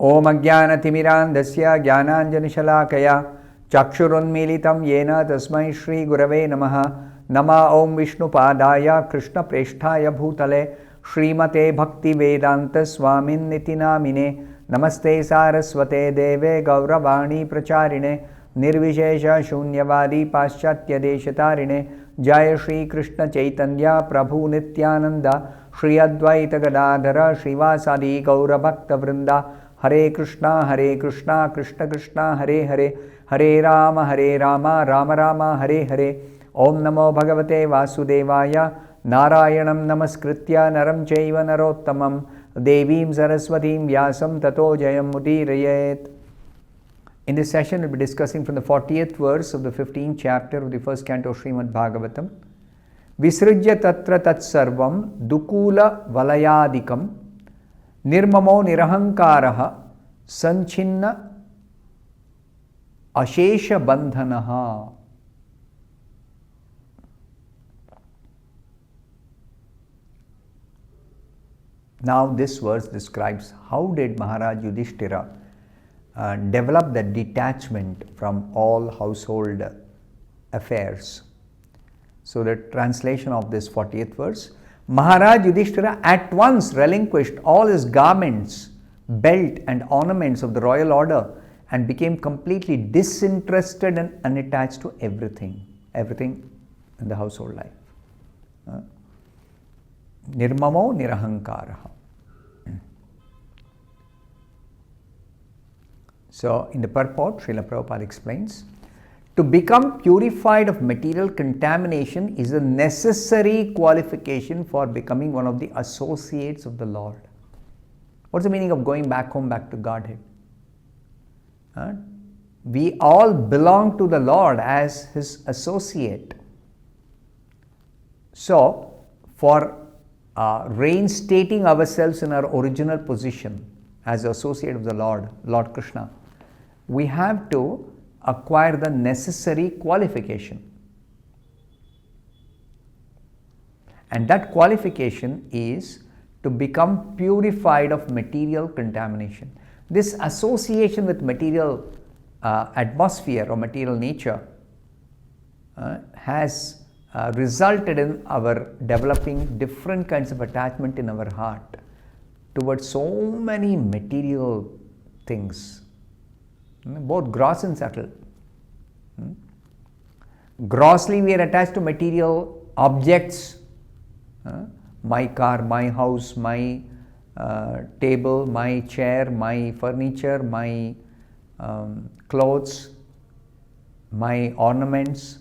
Om Ajnanatimirandasya Jnananjanashalakaya Chakshurunmilitam Yena Tasmai Shri Gurave Namaha. Nama Om Vishnupadaya Krishna Presthaya Bhutale Srimate Bhaktivedanta Swamin Nitinamine. Namaste Saraswate Deve Gauravani Pracharine Nirvishesha Shunyavadi Paschatya Deshatarine. Jaya Shri Krishna Chaitanya Prabhu Nityananda Shri Advaita Gadadhara Srivasadi Gaura Bhakta Vrinda. Hare Krishna Krishna Krishna Hare Hare. Hare Rama Rama Rama Hare Hare. Om Namo Bhagavate Vasudevaya. Narayanam Namaskritya Naram Chaiva Narottamam Devim Saraswatim Vyasam Tato Jayam Mudirayet. In this session, we'll be discussing from the 40th verse of the 15th chapter of the first canto of Srimad Bhagavatam. Visrujya tatra tatsarvam dukula valayadikam nirmamo nirahankaraha sanchinna ashesha bandhanaha. Now this verse describes how did Maharaj Yudhishthira develop that detachment from all household affairs. So the translation of this 40th verse, Maharaj Yudhishthira at once relinquished all his garments, belt and ornaments of the royal order and became completely disinterested and unattached to everything in the household life. Nirmamo nirahankaraha. So, in the purport, Srila Prabhupada explains, to become purified of material contamination is a necessary qualification for becoming one of the associates of the Lord. What's the meaning of going back home, back to Godhead? We all belong to the Lord as His associate. So, for reinstating ourselves in our original position as associate of the Lord Krishna, we have to acquire the necessary qualification. And that qualification is to become purified of material contamination. This association with material atmosphere or material nature has resulted in our developing different kinds of attachment in our heart towards so many material things, both gross and subtle. Grossly we are attached to material objects, my car, my house, my table, my chair, my furniture, my clothes, my ornaments.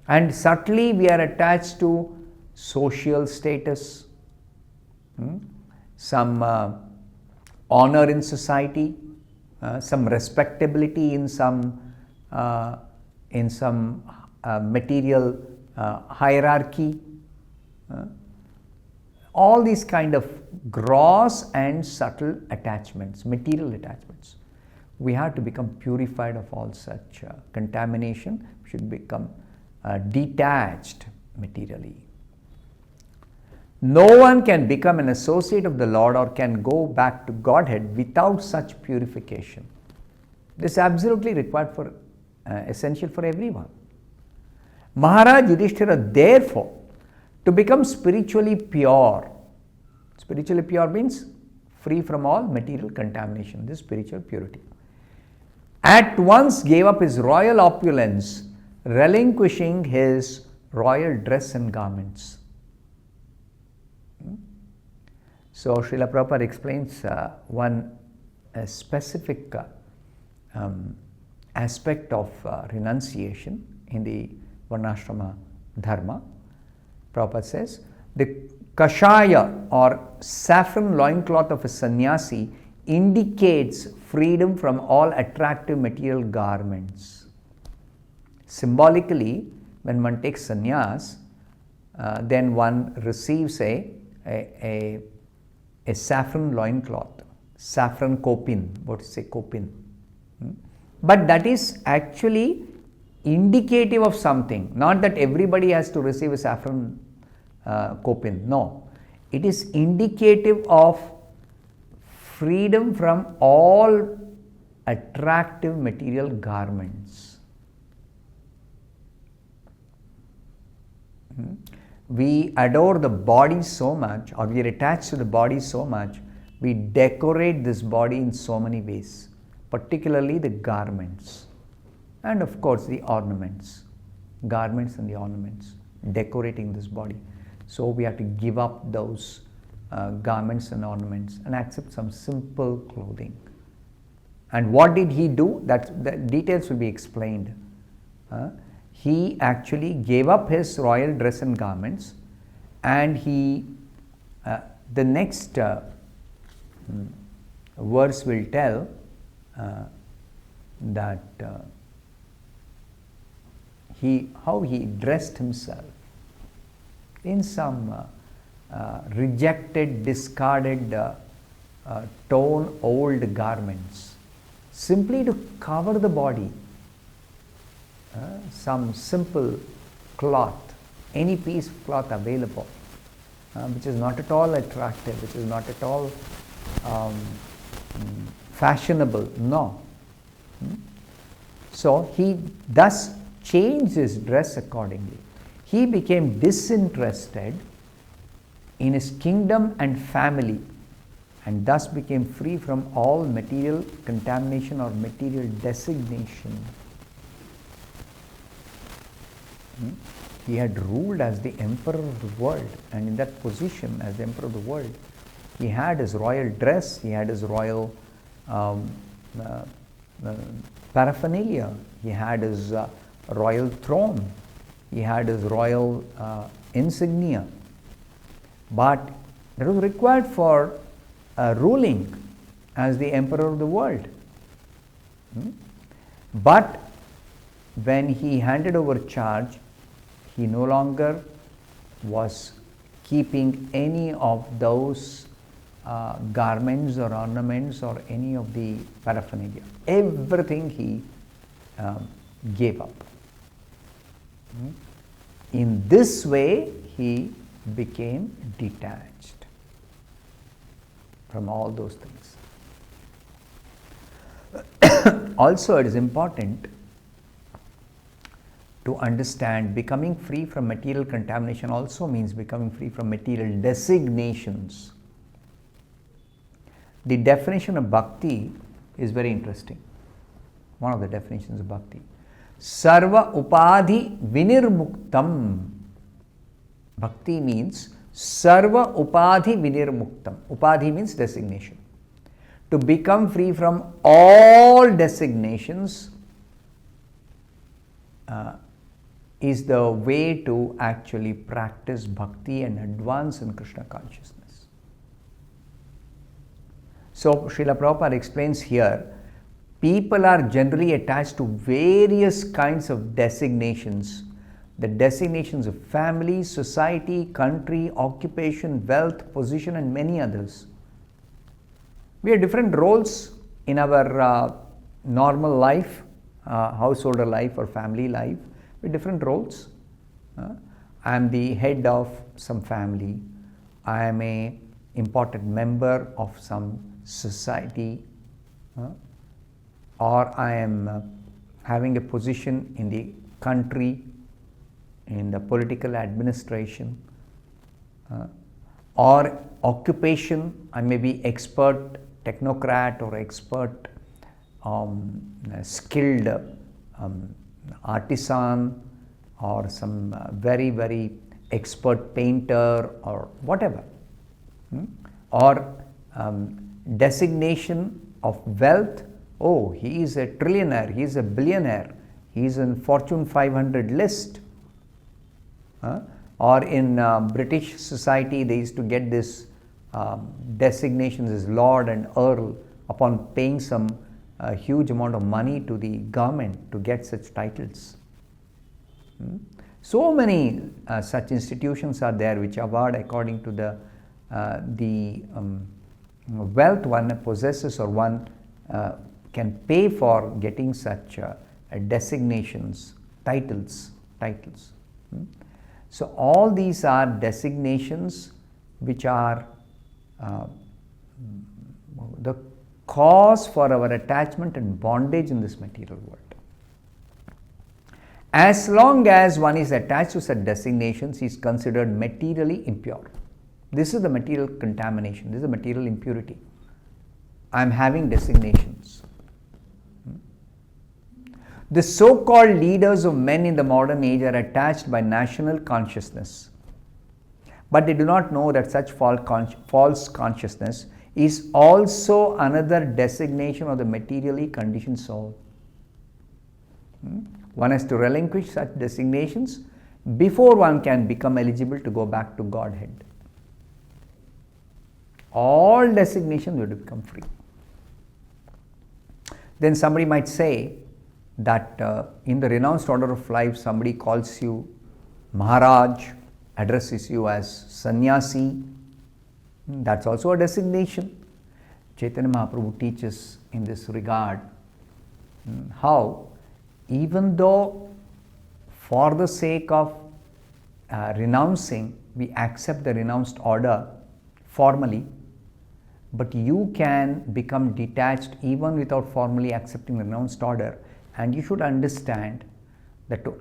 And subtly we are attached to social status, some honor in society, some respectability in some material hierarchy. All these kind of gross and subtle attachments, material attachments. We have to become purified of all such contamination. We should become detached materially. No one can become an associate of the Lord or can go back to Godhead without such purification. This is absolutely required for essential for everyone. Maharaj Yudhishthira, therefore, to become spiritually pure means free from all material contamination, this spiritual purity, at once gave up his royal opulence, relinquishing his royal dress and garments. So Srila Prabhupada explains one specific aspect of renunciation in the Varnashrama Dharma. Prabhupada says, the kashaya or saffron loincloth of a sannyasi indicates freedom from all attractive material garments. Symbolically, when one takes sannyas, then one receives a saffron loincloth, saffron kopin, what to say, kopin. But that is actually indicative of something, not that everybody has to receive a saffron kopin. No, it is indicative of freedom from all attractive material garments. We adore the body so much, or we are attached to the body so much, we decorate this body in so many ways, particularly the garments and of course the ornaments, garments and the ornaments, decorating this body. So we have to give up those garments and ornaments and accept some simple clothing. And what did he do? The details will be explained. He actually gave up his royal dress and garments, and he, the next verse will tell that how he dressed himself in some rejected, discarded, torn old garments, simply to cover the body. Some simple cloth, any piece of cloth available, which is not at all attractive, which is not at all fashionable, no. So he thus changed his dress accordingly. He became disinterested in his kingdom and family, and thus became free from all material contamination or material designation. He had ruled as the emperor of the world, and in that position as the emperor of the world, he had his royal dress, he had his royal paraphernalia, he had his royal throne, he had his royal insignia. But that was required for ruling as the emperor of the world. But when he handed over charge, he no longer was keeping any of those garments or ornaments or any of the paraphernalia. Everything he gave up. In this way, he became detached from all those things. Also, it is important to understand becoming free from material contamination also means becoming free from material designations. The definition of bhakti is very interesting. One of the definitions of bhakti. Sarva upadhi vinirmuktam. Bhakti means sarva upadhi vinirmuktam. Upadhi means designation. To become free from all designations is the way to actually practice bhakti and advance in Krishna consciousness. So Srila Prabhupada explains here, people are generally attached to various kinds of designations. The designations of family, society, country, occupation, wealth, position, and many others. We have different roles in our normal life, householder life or family life, with different roles. I am the head of some family. I am a important member of some society, or I am having a position in the country, in the political administration, or occupation. I may be expert technocrat or expert skilled artisan, or some very, very expert painter, or whatever. Or designation of wealth. Oh, he is a trillionaire, he is a billionaire, he is in Fortune 500 list. Or in British society, they used to get this designations as Lord and Earl upon paying some huge amount of money to the government to get such titles. So many such institutions are there which award according to the wealth one possesses, or one can pay for getting such designations, titles. So all these are designations which are the cause for our attachment and bondage in this material world. As long as one is attached to such designations, he is considered materially impure. This is the material contamination, this is the material impurity. I am having designations. The so-called leaders of men in the modern age are attached by national consciousness, but they do not know that such false consciousness is also another designation of the materially conditioned soul. One has to relinquish such designations before one can become eligible to go back to Godhead. All designations will become free. Then somebody might say that in the renounced order of life, somebody calls you Maharaj, addresses you as Sannyasi. That's also a designation. Chaitanya Mahaprabhu teaches in this regard how even though for the sake of renouncing, we accept the renounced order formally, but you can become detached even without formally accepting the renounced order. And you should understand that to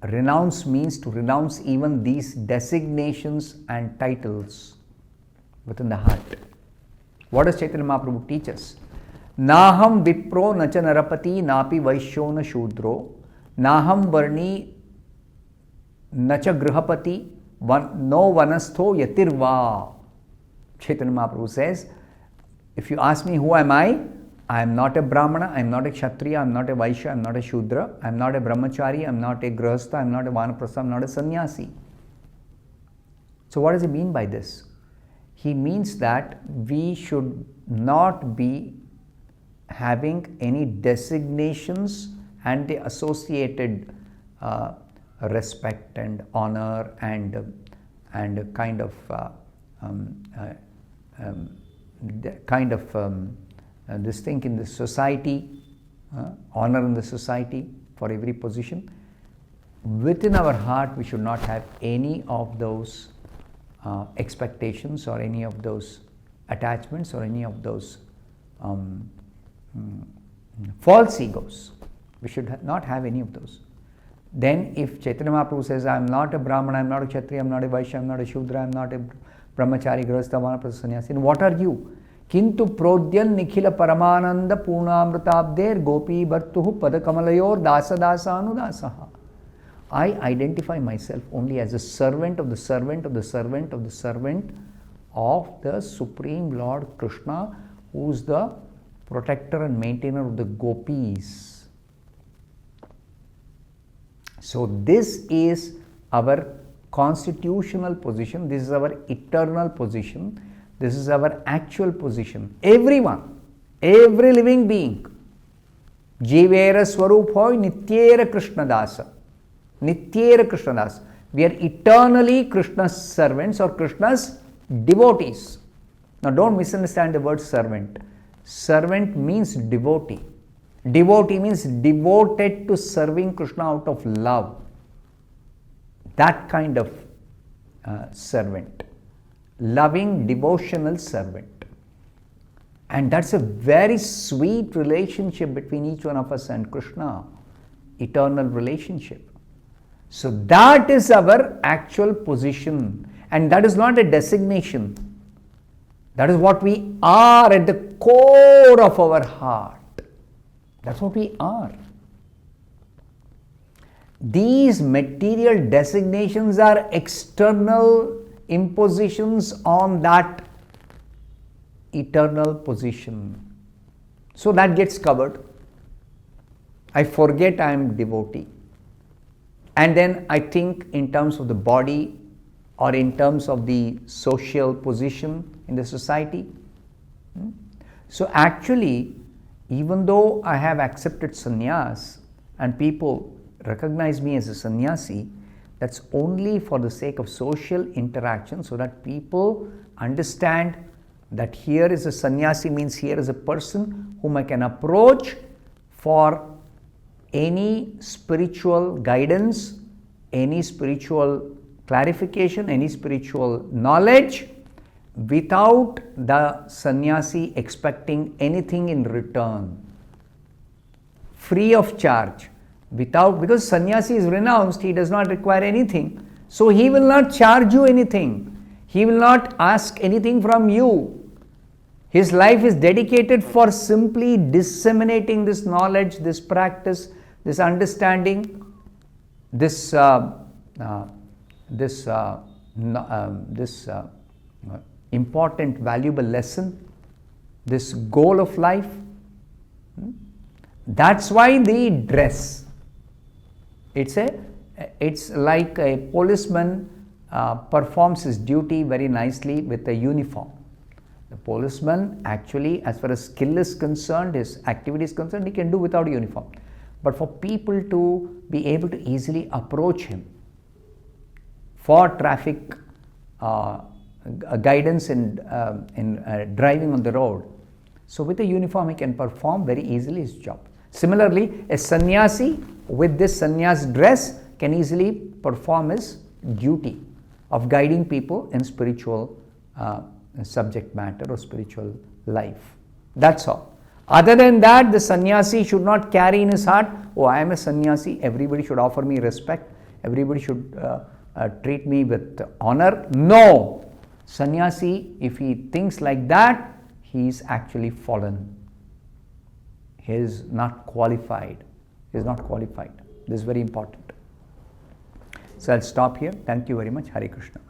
renounce means to renounce even these designations and titles within the heart. What does Chaitanya Mahaprabhu teach us? Naham vipro nacha narapati napi vaishyo na shudro naham varni nacha grihapati no vanastho yatirva. Chaitanya Mahaprabhu says, if you ask me who am I am not a Brahmana, I am not a Kshatriya, I am not a Vaishya, I am not a Shudra, I am not a Brahmachari, I am not a Grihastha, I am not a Vanaprastha, I am not a Sannyasi. So what does he mean by this? He means that we should not be having any designations and the associated respect and honor and kind of this thing in the society, honor in the society for every position. Within our heart, we should not have any of those expectations or any of those attachments or any of those false egos. We should not have any of those. Then if Chaitanya Mahaprabhu says, I am not a Brahmana, I am not a Kshatriya, I am not a Vaishya, I am not a Shudra, I am not a Brahmachari, Grihastha, Vanaprastha, Sannyasi, then what are you? Kintu prodyan nikhila paramananda purnamritabder gopi bhartuhu padakamalayor dasa dasa anudasaha. I identify myself only as a servant of the servant of the servant of the servant of the Supreme Lord Krishna, who is the protector and maintainer of the gopis. So this is our constitutional position, this is our eternal position, this is our actual position. Everyone, every living being, Jivera Swaruphoi Nityera Krishnadasa. Nityera Krishnadasa. We are eternally Krishna's servants or Krishna's devotees. Now don't misunderstand the word servant. Servant means devotee. Devotee means devoted to serving Krishna out of love. That kind of servant. Loving, devotional servant. And that's a very sweet relationship between each one of us and Krishna. Eternal relationship. So that is our actual position. And that is not a designation. That is what we are at the core of our heart. That's what we are. These material designations are external impositions on that eternal position. So that gets covered. I forget I am devotee. And then I think in terms of the body or in terms of the social position in the society. So actually, even though I have accepted sannyas and people recognize me as a sannyasi, that's only for the sake of social interaction, so that people understand that here is a sannyasi, means here is a person whom I can approach for any spiritual guidance, any spiritual clarification, any spiritual knowledge, without the sannyasi expecting anything in return, free of charge, because sannyasi is renounced, he does not require anything, so he will not charge you anything, he will not ask anything from you. His life is dedicated for simply disseminating this knowledge, this practice, this understanding, this important, valuable lesson, this goal of life. That's why the dress. It's like a policeman performs his duty very nicely with a uniform. The policeman actually, as far as skill is concerned, his activity is concerned, he can do without a uniform. But for people to be able to easily approach him for traffic guidance in driving on the road, so with a uniform he can perform very easily his job. Similarly, a sannyasi with this sannyas dress can easily perform his duty of guiding people in spiritual subject matter or spiritual life. That's all. Other than that, the sannyasi should not carry in his heart, oh, I am a sannyasi, everybody should offer me respect, everybody should treat me with honor. No! Sannyasi, if he thinks like that, he is actually fallen. He is not qualified. He is not qualified. This is very important. So I'll stop here. Thank you very much. Hare Krishna.